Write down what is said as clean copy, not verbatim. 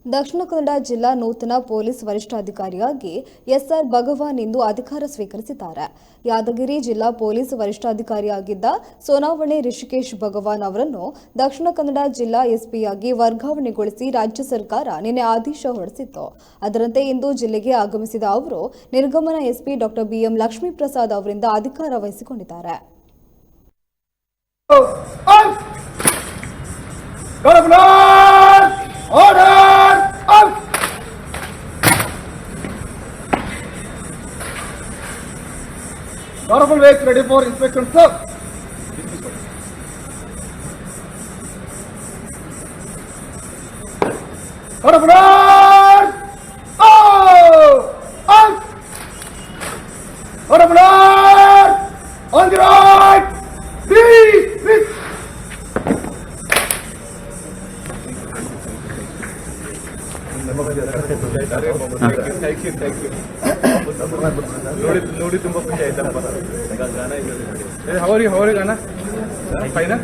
ದಕ್ಷಿಣ ಕನ್ನಡ ಜಿಲ್ಲಾ ನೂತನ police ವರಿಷ್ಠಾಧಿಕಾರಿಯಾಗಿ S R ಭಗವಾನ್ ಇಂದು ಅಧಿಕಾರ ಸ್ವೀಕರಿಸಿದ್ದಾರೆ. ಯಾದಗಿರಿ ಜಿಲ್ಲಾ ಪೊಲೀಸ್ ವರಿಷ್ಠಾಧಿಕಾರಿಯಾಗಿದ್ದ ಸೋನಾವಣೆ ರಿಷಿಕೇಶ್ ಭಗವಾನ್ ಅವರನ್ನು ದಕ್ಷಿಣ ಕನ್ನಡ ಜಿಲ್ಲಾ ಎಸ್ಪಿಯಾಗಿ ವರ್ಗಾವಣೆಗೊಳಿಸಿ ರಾಜ್ಯ ಸರ್ಕಾರ ನಿನ್ನೆ ಆದೇಶ ಹೊರಡಿಸಿತ್ತು. ಅದರಂತೆ ಇಂದು ಜಿಲ್ಲೆಗೆ ಆಗಮಿಸಿದ ಅವರು ನಿರ್ಗಮನ ಎಸ್ಪಿ ಡಾ ಬಿಎಂ ಲಕ್ಷ್ಮೀಪ್ರಸಾದ್ ಅವರಿಂದ ಅಧಿಕಾರ ವಹಿಸಿಕೊಂಡಿದ್ದಾರೆ. Honorable weights ready for inspection, sir. Honorable Honorable on the right, please. Thank you. ನೋಡಿ ತುಂಬಾ ಖುಷಿ ಆಯ್ತಪ್ಪ. How are you Gana? Fine.